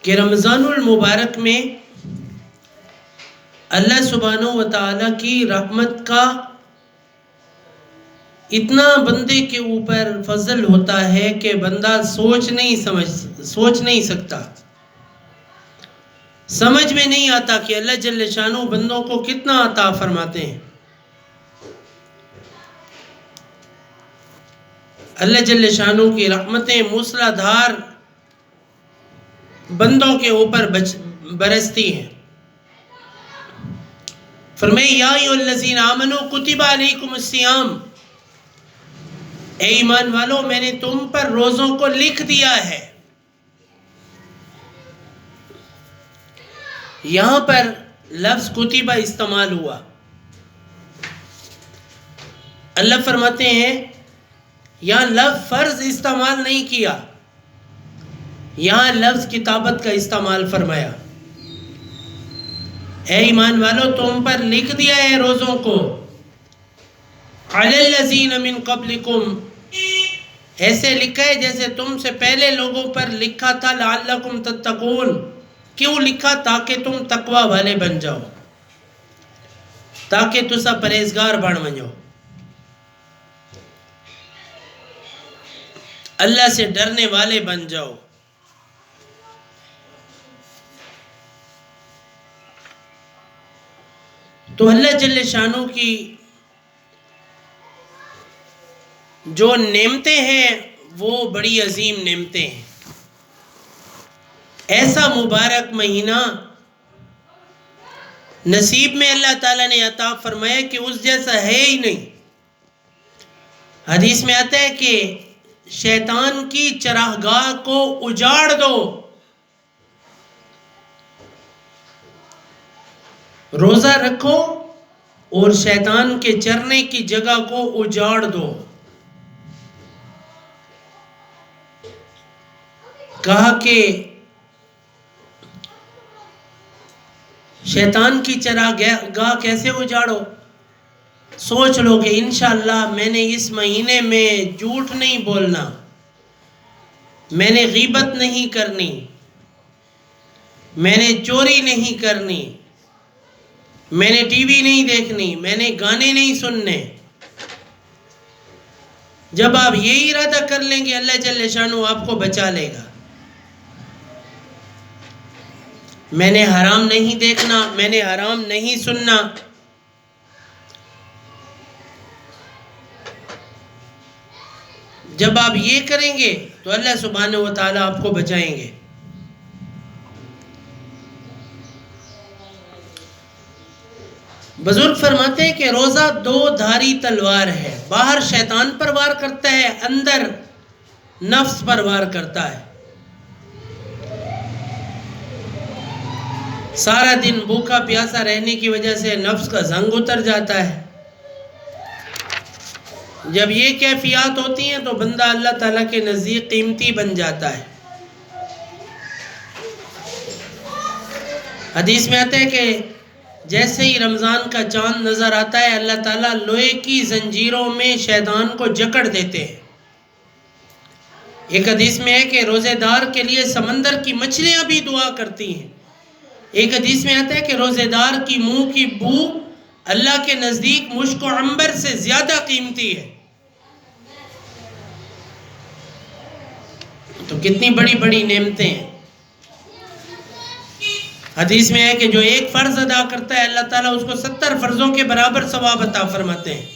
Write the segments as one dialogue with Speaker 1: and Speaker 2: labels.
Speaker 1: کہ رمضان المبارک میں اللہ سبحانہ و تعالیٰ کی رحمت کا اتنا بندے کے اوپر فضل ہوتا ہے کہ بندہ سوچ نہیں سکتا، سمجھ میں نہیں آتا کہ اللہ جل شانہ بندوں کو کتنا عطا فرماتے ہیں۔ اللہ جل شانہ کی رحمتیں موسلا دھار بندوں کے اوپر برستی ہیں۔ فرمائے یا ایھا الذین آمنوا کتب علیکم الصیام، اے ایمان والو میں نے تم پر روزوں کو لکھ دیا ہے۔ یہاں پر لفظ کتبہ استعمال ہوا۔ اللہ فرماتے ہیں یہاں لفظ فرض استعمال نہیں کیا، یہاں لفظ کتابت کا استعمال فرمایا۔ اے ایمان والو تم پر لکھ دیا ہے روزوں کو، علی الذین من قبلکم، ایسے لکھا ہے جیسے تم سے پہلے لوگوں پر لکھا تھا، لعلکم تتقون، کیوں لکھا؟ تاکہ تم تقوی والے بن جاؤ، تاکہ تسا پرہیزگار بن ونجو، اللہ سے ڈرنے والے بن جاؤ۔ تو اللہ جل شانہ کی جو نعمتیں ہیں وہ بڑی عظیم نعمتیں ہیں۔ ایسا مبارک مہینہ نصیب میں اللہ تعالیٰ نے عطا فرمایا کہ اس جیسا ہے ہی نہیں۔ حدیث میں آتا ہے کہ شیطان کی چراگاہ کو اجاڑ دو، روزہ رکھو اور شیطان کے چرنے کی جگہ کو اجاڑ دو۔ کہا کہ شیطان کی چراگاہ کیسے اجاڑو؟ سوچ لو کہ انشاءاللہ میں نے اس مہینے میں جھوٹ نہیں بولنا، میں نے غیبت نہیں کرنی، میں نے چوری نہیں کرنی، میں نے ٹی وی نہیں دیکھنی، میں نے گانے نہیں سننے۔ جب آپ یہ ارادہ کر لیں گے اللہ جل شانہ آپ کو بچا لے گا۔ میں نے حرام نہیں دیکھنا، میں نے حرام نہیں سننا۔ جب آپ یہ کریں گے تو اللہ سبحانہ و تعالیٰ آپ کو بچائیں گے۔ بزرگ فرماتے ہیں کہ روزہ دو دھاری تلوار ہے، باہر شیطان پر وار کرتا ہے، اندر نفس پر وار کرتا ہے۔ سارا دن بھوکا پیاسا رہنے کی وجہ سے نفس کا زنگ اتر جاتا ہے۔ جب یہ کیفیات ہوتی ہیں تو بندہ اللہ تعالیٰ کے نزدیک قیمتی بن جاتا ہے۔ حدیث میں آتا ہے کہ جیسے ہی رمضان کا چاند نظر آتا ہے اللہ تعالیٰ لوہے کی زنجیروں میں شیطان کو جکڑ دیتے ہیں۔ ایک حدیث میں ہے کہ روزے دار کے لیے سمندر کی مچھلیاں بھی دعا کرتی ہیں۔ ایک حدیث میں آتا ہے کہ روزے دار کی منہ کی بو اللہ کے نزدیک مشک و عنبر سے زیادہ قیمتی ہے۔ تو کتنی بڑی بڑی نعمتیں ہیں۔ حدیث میں ہے کہ جو ایک فرض ادا کرتا ہے اللہ تعالیٰ اس کو 70 فرضوں کے برابر ثواب عطا فرماتے ہیں،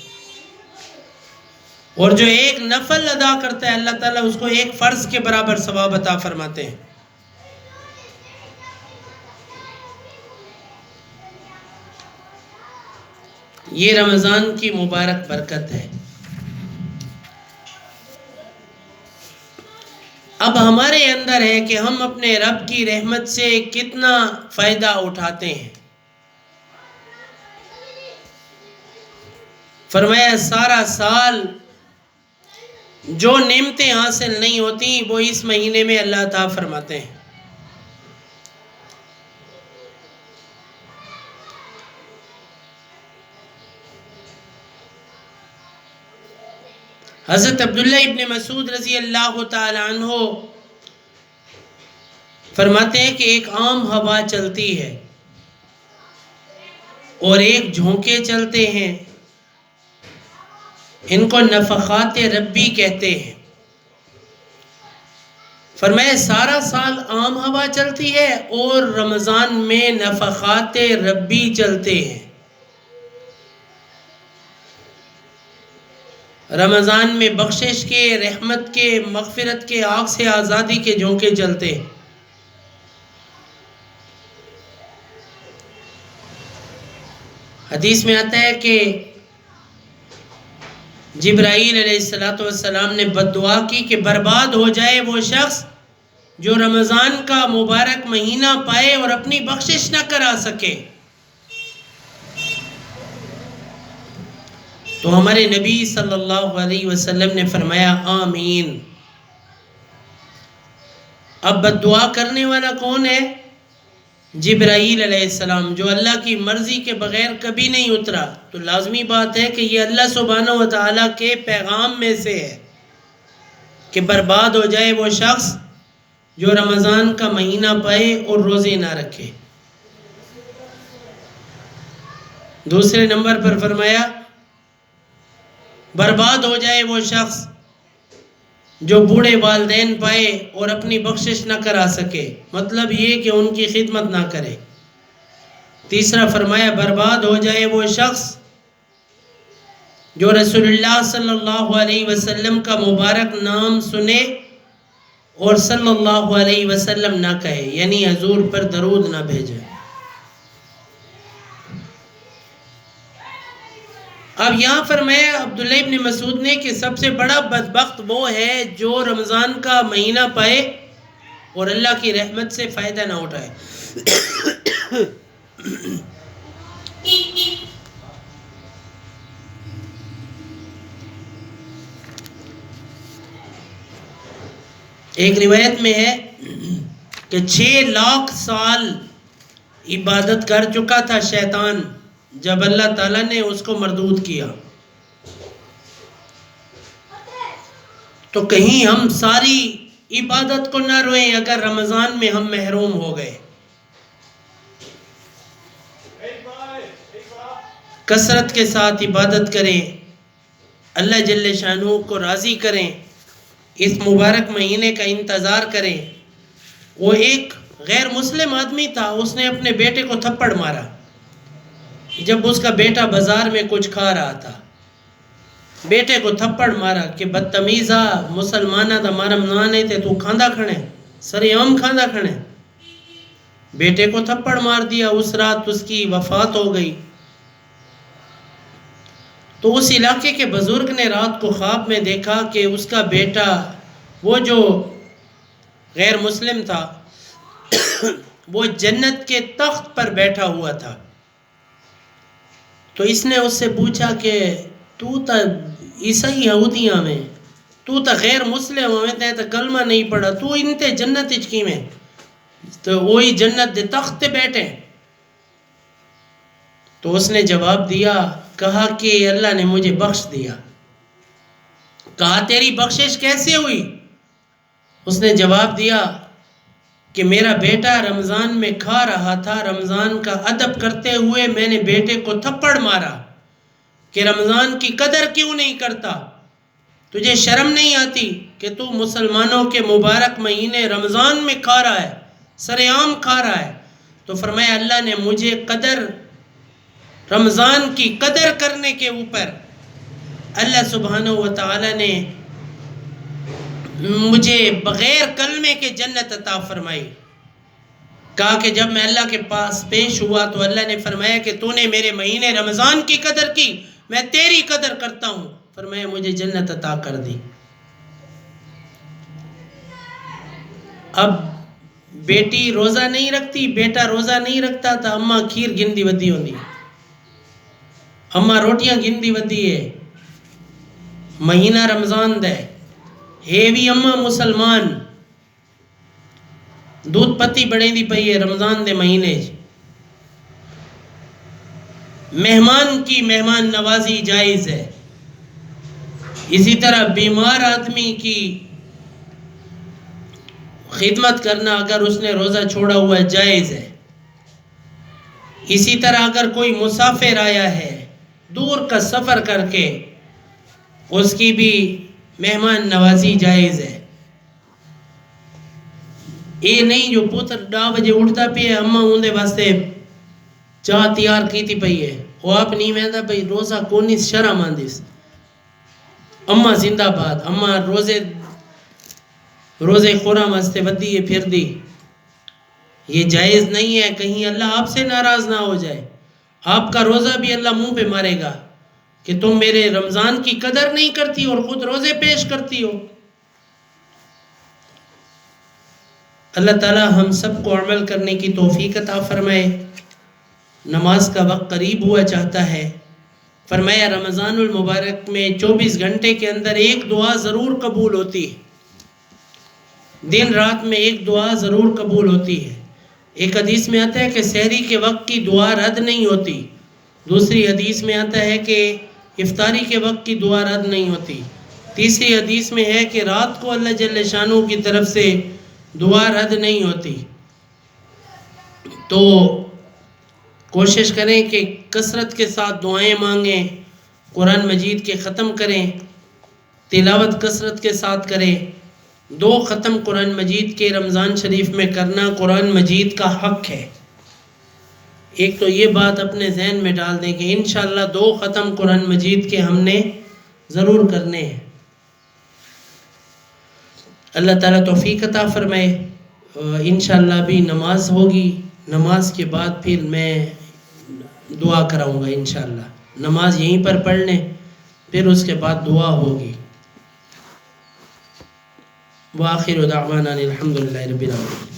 Speaker 1: اور جو ایک نفل ادا کرتا ہے اللہ تعالیٰ اس کو ایک فرض کے برابر ثواب عطا فرماتے ہیں۔ یہ رمضان کی مبارک برکت ہے۔ اب ہمارے اندر ہے کہ ہم اپنے رب کی رحمت سے کتنا فائدہ اٹھاتے ہیں۔ فرمایا سارا سال جو نعمتیں حاصل نہیں ہوتی وہ اس مہینے میں اللہ عطا فرماتے ہیں۔ حضرت عبداللہ ابن مسعود رضی اللہ تعالی عنہ فرماتے ہیں کہ ایک عام ہوا چلتی ہے اور ایک جھونکے چلتے ہیں، ان کو نفخات ربی کہتے ہیں۔ فرمایا سارا سال عام ہوا چلتی ہے اور رمضان میں نفخات ربی چلتے ہیں۔ رمضان میں بخشش کے، رحمت کے، مغفرت کے، آگ سے آزادی کے جھونکے چلتے ہیں۔ حدیث میں آتا ہے کہ جبرائیل علیہ السلام نے بد دعا کی کہ برباد ہو جائے وہ شخص جو رمضان کا مبارک مہینہ پائے اور اپنی بخشش نہ کرا سکے۔ تو ہمارے نبی صلی اللہ علیہ وسلم نے فرمایا آمین۔ اب بد دعا کرنے والا کون ہے؟ جبرائیل علیہ السلام، جو اللہ کی مرضی کے بغیر کبھی نہیں اترا۔ تو لازمی بات ہے کہ یہ اللہ سبحانہ و تعالیٰ کے پیغام میں سے ہے کہ برباد ہو جائے وہ شخص جو رمضان کا مہینہ پائے اور روزے نہ رکھے۔ دوسرے نمبر پر فرمایا برباد ہو جائے وہ شخص جو بوڑھے والدین پائے اور اپنی بخشش نہ کرا سکے، مطلب یہ کہ ان کی خدمت نہ کرے۔ تیسرا فرمایا برباد ہو جائے وہ شخص جو رسول اللہ صلی اللہ علیہ وسلم کا مبارک نام سنے اور صلی اللہ علیہ وسلم نہ کہے، یعنی حضور پر درود نہ بھیجے۔ اب یہاں فرمایا عبداللہ ابن مسعود نے کہ سب سے بڑا بدبخت وہ ہے جو رمضان کا مہینہ پائے اور اللہ کی رحمت سے فائدہ نہ اٹھائے۔ ایک روایت میں ہے کہ 6 لاکھ سال عبادت کر چکا تھا شیطان جب اللہ تعالیٰ نے اس کو مردود کیا۔ تو کہیں ہم ساری عبادت کو نہ روئیں اگر رمضان میں ہم محروم ہو گئے۔ کثرت کے ساتھ عبادت کریں، اللہ جل شانہ کو راضی کریں، اس مبارک مہینے کا انتظار کریں۔ وہ ایک غیر مسلم آدمی تھا، اس نے اپنے بیٹے کو تھپڑ مارا جب اس کا بیٹا بازار میں کچھ کھا رہا تھا۔ بیٹے کو تھپڑ مارا کہ بدتمیزا مسلمانہ دا مارم نانے تے تو کھاندہ کھڑے، سرے عام کھاندہ کھڑے۔ بیٹے کو تھپڑ مار دیا، اس رات اس کی وفات ہو گئی۔ تو اس علاقے کے بزرگ نے رات کو خواب میں دیکھا کہ اس کا بیٹا، وہ جو غیر مسلم تھا، وہ جنت کے تخت پر بیٹھا ہوا تھا۔ تو اس نے اس سے پوچھا کہ تو تا عیسائی یہودیاں میں، تو تا غیر مسلم میں تے تا کلمہ نہیں پڑھا، تو انتے جنت اچکی میں، تو وہی جنت دے تخت بیٹھے۔ تو اس نے جواب دیا، کہا کہ اللہ نے مجھے بخش دیا۔ کہا تیری بخشش کیسے ہوئی؟ اس نے جواب دیا کہ میرا بیٹا رمضان میں کھا رہا تھا، رمضان کا ادب کرتے ہوئے میں نے بیٹے کو تھپڑ مارا کہ رمضان کی قدر کیوں نہیں کرتا، تجھے شرم نہیں آتی کہ تو مسلمانوں کے مبارک مہینے رمضان میں کھا رہا ہے، سر عام کھا رہا ہے۔ تو فرمایا اللہ نے مجھے رمضان کی قدر کرنے کے اوپر اللہ سبحانہ و تعالی نے مجھے بغیر کلمے کے جنت عطا فرمائی۔ کہا کہ جب میں اللہ کے پاس پیش ہوا تو اللہ نے فرمایا کہ تو نے میرے مہینے رمضان کی قدر کی، میں تیری قدر کرتا ہوں، فرمایا مجھے جنت عطا کر دی۔ اب بیٹی روزہ نہیں رکھتی، بیٹا روزہ نہیں رکھتا تھا، اماں کھیر گندی ودی ہوندی، اماں روٹیاں گندی ودی ہے، مہینہ رمضان دے ہے بھی اماں مسلمان، دودھ پتی بڑھیں دی پئی ہے رمضان دے مہینے۔ مہمان کی مہمان نوازی جائز ہے، اسی طرح بیمار آدمی کی خدمت کرنا اگر اس نے روزہ چھوڑا ہوا ہے جائز ہے. اسی طرح اگر کوئی مسافر آیا ہے دور کا سفر کر کے اس کی بھی مہمان نوازی جائز ہے. یہ نہیں جو پتر 10 بجے اٹھتا پی ہے اماں اندے واسطے چاہ تیار کیتی پئی ہے وہ آپ نہیں ویندا بھئی روزہ کونی شرم آندیس اماں زندہ باد اماں روزے خورم واسطے ودی ہے پھر دی. یہ جائز نہیں ہے. کہیں اللہ آپ سے ناراض نہ ہو جائے. آپ کا روزہ بھی اللہ منہ پہ مارے گا کہ تم میرے رمضان کی قدر نہیں کرتی اور خود روزے پیش کرتی ہو. اللہ تعالی ہم سب کو عمل کرنے کی توفیق عطا فرمائے. نماز کا وقت قریب ہوا چاہتا ہے. فرمایا رمضان المبارک میں 24 گھنٹے کے اندر ایک دعا ضرور قبول ہوتی ہے. دن رات میں ایک دعا ضرور قبول ہوتی ہے. ایک حدیث میں آتا ہے کہ سحری کے وقت کی دعا رد نہیں ہوتی. دوسری حدیث میں آتا ہے کہ افطاری کے وقت کی دعا رد نہیں ہوتی. تیسری حدیث میں ہے کہ رات کو اللہ جل شانہ کی طرف سے دعا رد نہیں ہوتی. تو کوشش کریں کہ کثرت کے ساتھ دعائیں مانگیں, قرآن مجید کے ختم کریں, تلاوت کثرت کے ساتھ کریں. 2 ختم قرآن مجید کے رمضان شریف میں کرنا قرآن مجید کا حق ہے. ایک تو یہ بات اپنے ذہن میں ڈال دیں کہ انشاءاللہ 2 ختم قرآن مجید کے ہم نے ضرور کرنے ہیں. اللہ تعالیٰ توفیق عطا فرمائے. انشاءاللہ بھی نماز ہوگی. نماز کے بعد پھر میں دعا کراؤں گا انشاءاللہ. نماز یہیں پر پڑھ لیں پھر اس کے بعد دعا ہوگی. وآخر دعوانا الحمدللہ رب العالمین.